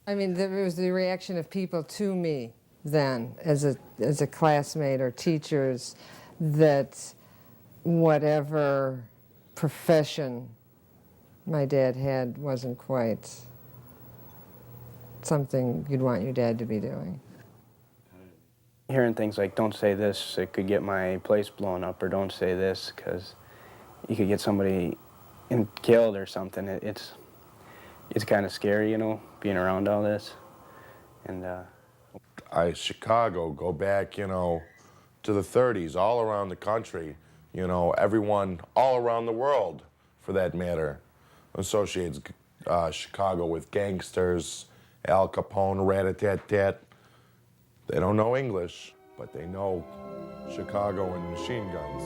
I mean, it was the reaction of people to me then, as a classmate or teachers, that whatever profession my dad had wasn't quite something you'd want your dad to be doing. Hearing things like, don't say this, it could get my place blown up, or don't say this, because you could get somebody killed or something. It's kind of scary, you know, being around all this. And Chicago, go back, you know, to the 30s, all around the country, you know, everyone all around the world, for that matter, associates Chicago with gangsters, Al Capone, rat-a-tat-tat. They don't know English, but they know Chicago and machine guns.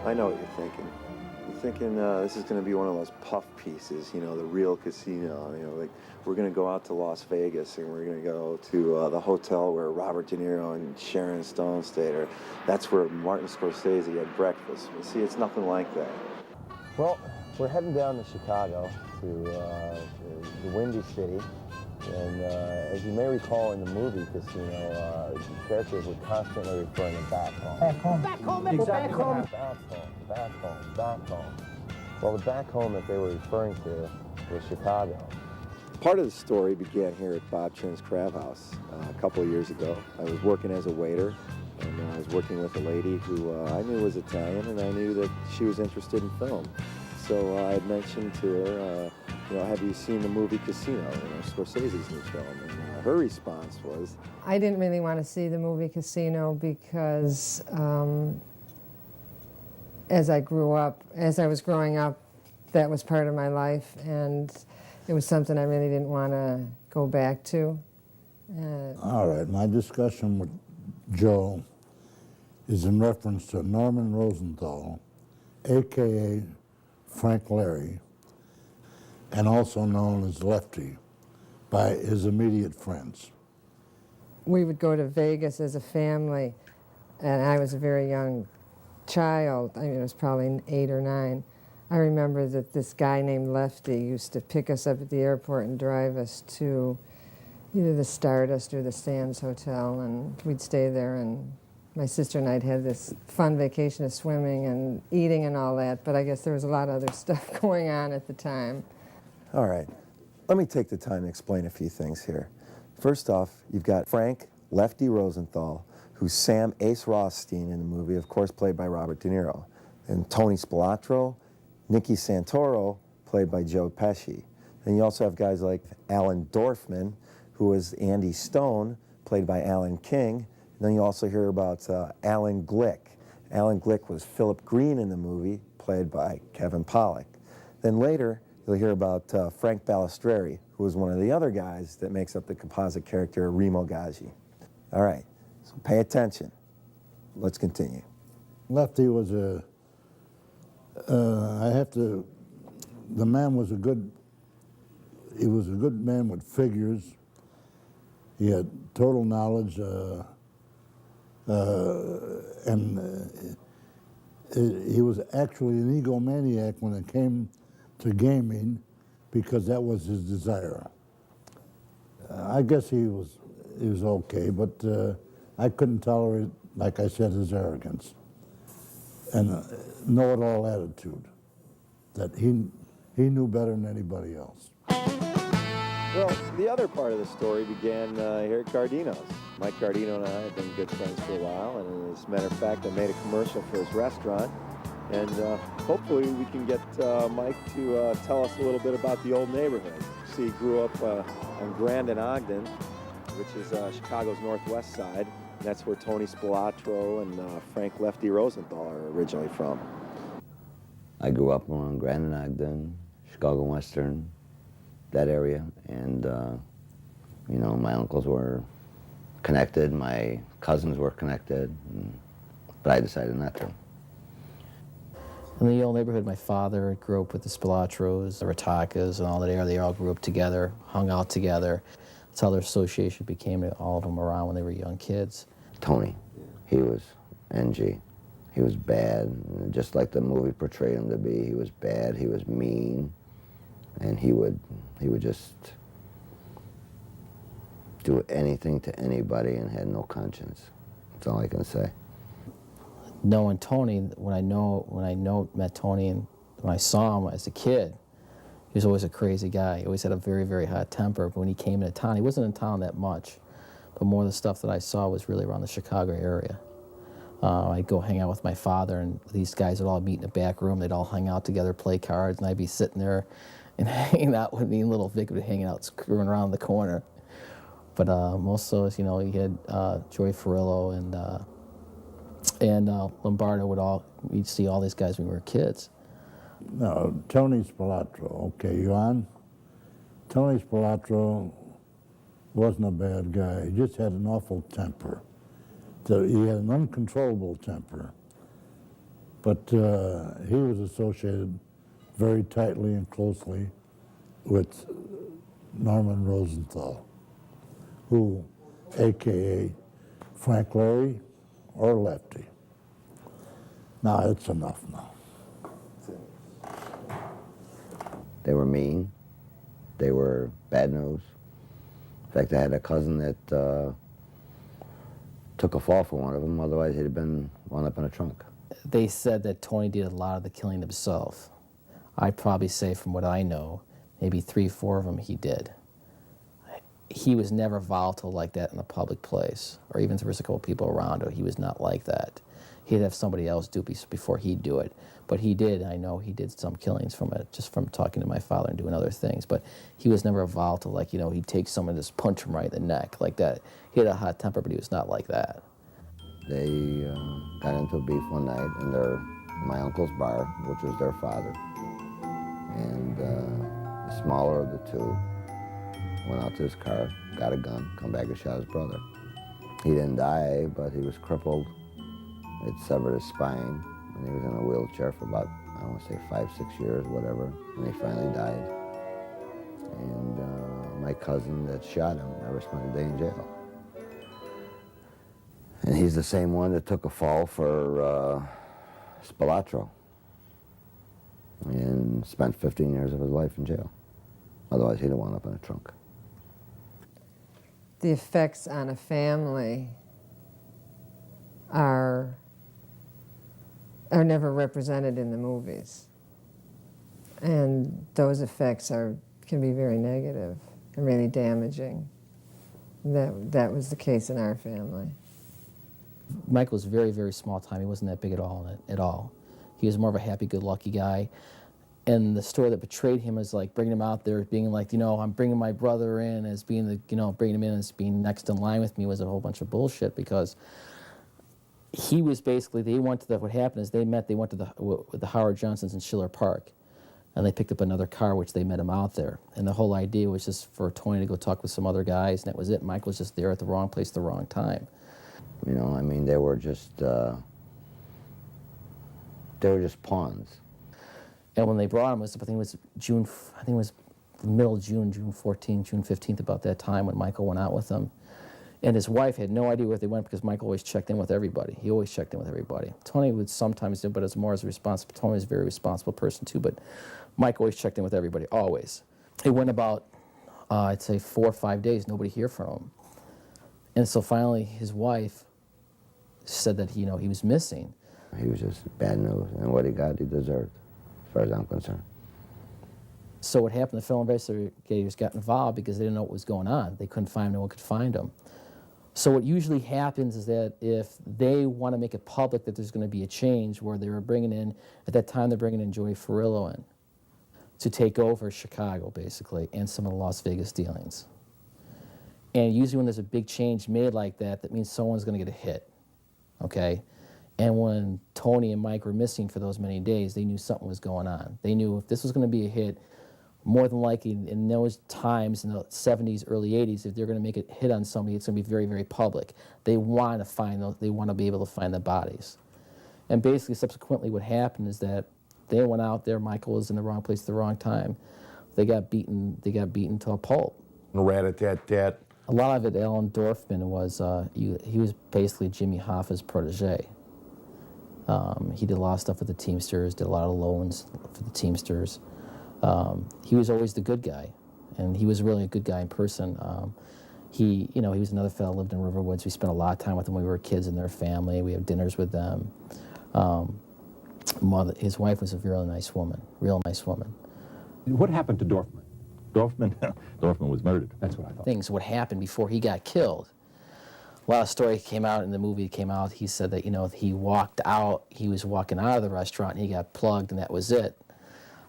I know what you're thinking. You're thinking this is going to be one of those puff pieces, you know, the real casino. You know, like we're going to go out to Las Vegas and we're going to go to the hotel where Robert De Niro and Sharon Stone stayed, or that's where Martin Scorsese had breakfast. You see, it's nothing like that. Well, we're heading down to Chicago, to the Windy City. And as you may recall in the movie Casino, the characters were constantly referring to back home. Back home. Back home. Exactly. Back home. Back home. Back home. Well, the back home that they were referring to was Chicago. Part of the story began here at Bob Chin's Crab House a couple of years ago. I was working as a waiter, and I was working with a lady who I knew was Italian, and I knew that she was interested in film. So I had mentioned to her, you know, have you seen the movie Casino, you know, Scorsese's new film? And her response was, I didn't really want to see the movie Casino because as I was growing up, that was part of my life, and it was something I really didn't want to go back to. All right, my discussion with Joe is in reference to Norman Rosenthal, a.k.a. Frank Larry, and also known as Lefty by his immediate friends. We would go to Vegas as a family, and I was a very young child. I mean, it was probably 8 or 9. I remember that this guy named Lefty used to pick us up at the airport and drive us to either the Stardust or the Sands Hotel, and we'd stay there, and my sister and I'd had this fun vacation of swimming and eating and all that, but I guess there was a lot of other stuff going on at the time. all right, let me take the time to explain a few things here. First off, you've got Frank Lefty Rosenthal, who's Sam Ace Rothstein in the movie, of course played by Robert De Niro, and Tony Spilotro, Nicky Santoro, played by Joe Pesci. And you also have guys like Alan Dorfman, who was Andy Stone, played by Alan King. And then you also hear about Alan Glick. Alan Glick was Philip Green in the movie, played by Kevin Pollak. Then later, you'll hear about Frank Balistreri, who was one of the other guys that makes up the composite character Remo Gaggi. All right, so pay attention. Let's continue. Lefty was the man was he was a good man with figures. He had total knowledge, and he was actually an egomaniac when it came to gaming, because that was his desire. I guess he was okay, but I couldn't tolerate, like I said, his arrogance and know-it-all attitude, that he knew better than anybody else. Well, the other part of the story began here at Gardino's. Mike Gardino and I have been good friends for a while, and as a matter of fact, I made a commercial for his restaurant, and hopefully we can get Mike to tell us a little bit about the old neighborhood. See, he grew up on Grand and Ogden, which is Chicago's northwest side, and that's where Tony Spilotro and Frank Lefty Rosenthal are originally from. I grew up on Grand and Ogden, Chicago Western, that area, and you know, my uncles were connected, my cousins were connected, but I decided not to. In the old neighborhood, my father grew up with the Spilatros, the Ratakas, and all that area. They all grew up together, hung out together. That's how their association became, all of them around when they were young kids. Tony, he was NG. He was bad, just like the movie portrayed him to be. He was bad, he was mean, and he would just do anything to anybody and had no conscience. That's all I can say. Knowing Tony, when I met Tony and when I saw him as a kid, he was always a crazy guy. He always had a very, very hot temper. But when he came into town, he wasn't in town that much, but more of the stuff that I saw was really around the Chicago area. I'd go hang out with my father, and these guys would all meet in the back room. They'd all hang out together, play cards, and I'd be sitting there and hanging out with me and little Vic would be hanging out, screwing around the corner. But most of us, you know, you had Joey Farillo and Lombardo we'd see all these guys when we were kids. No, Tony Spilatro, okay, you on? Tony Spilatro wasn't a bad guy. He just had an awful temper. So he had an uncontrollable temper. But he was associated very tightly and closely with Norman Rosenthal, who, AKA Frank Larry or Lefty. Now, it's enough now. They were mean. They were bad news. In fact, I had a cousin that took a fall for one of them, otherwise he'd have been wound up in a trunk. They said that Tony did a lot of the killing himself. I'd probably say, from what I know, maybe 3 or 4 of them he did. He was never volatile like that in a public place, or even if there was a couple people around him. He was not like that. He'd have somebody else do it before he'd do it. But he did, I know he did some killings from it, just from talking to my father and doing other things. But he was never volatile, like, you know, he'd take someone and just punch him right in the neck like that. He had a hot temper, but he was not like that. They got into a beef one night in my uncle's bar, which was their father. And the smaller of the two went out to his car, got a gun, come back and shot his brother. He didn't die, but he was crippled. It severed his spine, and he was in a wheelchair for about, I want to say 5, 6 years, whatever, and he finally died. And my cousin that shot him never spent a day in jail. And he's the same one that took a fall for Spilatro and spent 15 years of his life in jail. Otherwise, he'd have wound up in a trunk. The effects on a family are never represented in the movies. And those effects can be very negative and really damaging. That was the case in our family. Michael was very, very small time. He wasn't that big at all. He was more of a happy-go-lucky guy. And the story that betrayed him is like bringing him out there, being like, you know, I'm bringing my brother in as being the, you know, bringing him in as being next in line with me was a whole bunch of bullshit, because he was basically, what happened is they went to the Howard Johnsons in Schiller Park, and they picked up another car, which they met him out there. And the whole idea was just for Tony to go talk with some other guys, and that was it. Michael was just there at the wrong place at the wrong time. You know, I mean, they were just pawns. And when they brought him, I think it was middle of June 14th, June 15th, about that time when Michael went out with them. And his wife had no idea where they went, because Michael always checked in with everybody. He always checked in with everybody. Tony would sometimes do, but it's more as a responsible. Tony was a very responsible person too, but Mike always checked in with everybody, always. It went about, I'd say 4 or 5 days, nobody heard from him. And so finally his wife said that, you know, he was missing. He was just bad news, and what he got, he deserved, as far as I'm concerned. So what happened, the film investigators got involved because they didn't know what was going on. They couldn't find him, no one could find him. So what usually happens is that if they want to make it public that there's going to be a change, where they were bringing in, at that time they're bringing in Joey Farillo in to take over Chicago, basically, and some of the Las Vegas dealings. And usually when there's a big change made like that, that means someone's going to get a hit, okay? And when Tony and Mike were missing for those many days, they knew something was going on. They knew if this was going to be a hit, more than likely in those times, in the 70s, early 80s, if they're going to make a hit on somebody, it's going to be very, very public. They want to find those, they want to be able to find the bodies. And basically, subsequently, what happened is that They went out there. Michael was in the wrong place at the wrong time. They got beaten. They got beaten to a pulp. Rat-a-tat-tat. A lot of it, Alan Dorfman was, he was basically Jimmy Hoffa's protege. He did a lot of stuff with the Teamsters, did a lot of loans for the Teamsters. He was always the good guy, and he was really a good guy in person. He was another fellow, lived in Riverwoods. We spent a lot of time with him when we were kids and their family. We had dinners with them. His wife was a real nice woman. What happened to Dorfman? Dorfman was murdered. That's what I thought. Things what happened before he got killed. A lot of stories came out in the movie. Came out. He said that he walked out. He was walking out of the restaurant and he got plugged, and that was it.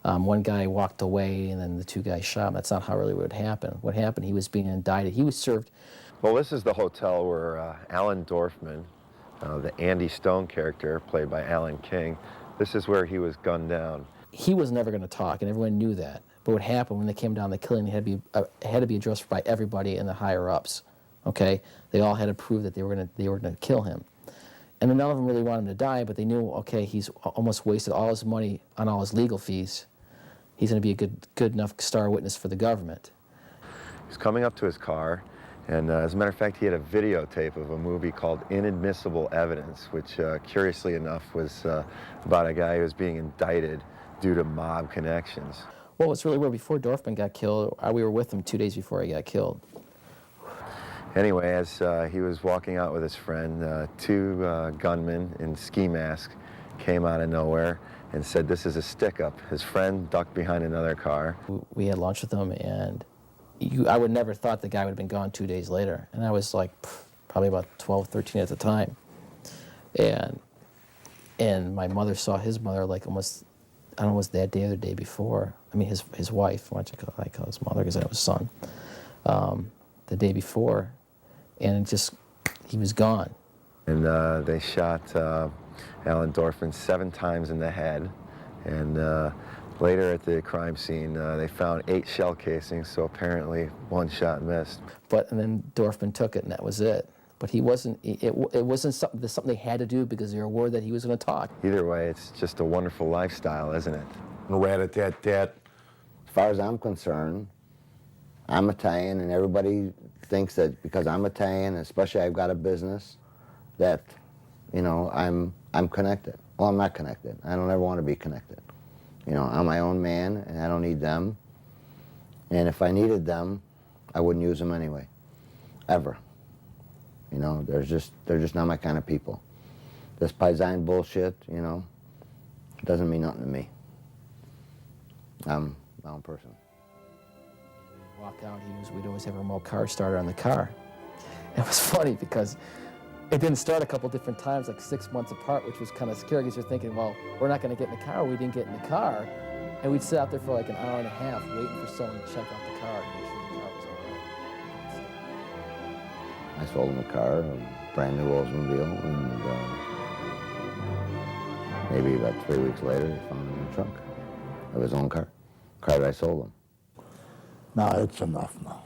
One guy walked away, and then the two guys shot him. That's not how really what happened. What happened? He was being indicted. He was served. Well, this is the hotel where Alan Dorfman, the Andy Stone character played by Alan King, this is where he was gunned down. He was never going to talk, and everyone knew that. But what happened when they came down the killing, it had to be addressed by everybody in the higher ups. Okay, they all had to prove that they were going to kill him, and then none of them really wanted him to die. But they knew, okay, he's almost wasted all his money on all his legal fees. He's going to be a good enough star witness for the government. He's coming up to his car, and as a matter of fact, he had a videotape of a movie called Inadmissible Evidence, which curiously enough was about a guy who was being indicted due to mob connections. Well, it's really weird. Before Dorfman got killed, we were with him 2 days before he got killed. Anyway, as he was walking out with his friend, two gunmen in ski masks came out of nowhere and said, "This is a stick-up." His friend ducked behind another car. We had lunch with him, and I would never thought the guy would have been gone 2 days later. And I was like probably about 12, 13 at the time. And my mother saw his mother like almost, I don't know, was that day or the day before. I mean, his wife, I call his mother because I was son, the day before. And he was gone. And they shot Alan Dorfman 7 times in the head. And later at the crime scene, they found 8 shell casings, so apparently 1 shot missed. And then Dorfman took it, and that was it. But he wasn't, it wasn't something they had to do because they were worried that he was going to talk. Either way, it's just a wonderful lifestyle, isn't it? Rat-a-tat-tat. As far as I'm concerned, I'm Italian, and everybody thinks that because I'm Italian, especially I've got a business, that, I'm connected. Well, I'm not connected. I don't ever want to be connected. I'm my own man, and I don't need them. And if I needed them, I wouldn't use them anyway, ever. They're just not my kind of people. This paisan bullshit, doesn't mean nothing to me. I'm my own person. Walk out, we'd always have a remote car starter on the car. It was funny because it didn't start a couple different times, like 6 months apart, which was kind of scary because you're thinking, well, we're not going to get in the car. We didn't get in the car. And we'd sit out there for like an hour and a half waiting for someone to check out the car and make sure the car was all right. I sold him a car, a brand new Oldsmobile, and maybe about 3 weeks later, he found him in the trunk of his own car that I sold him. Now it's enough now.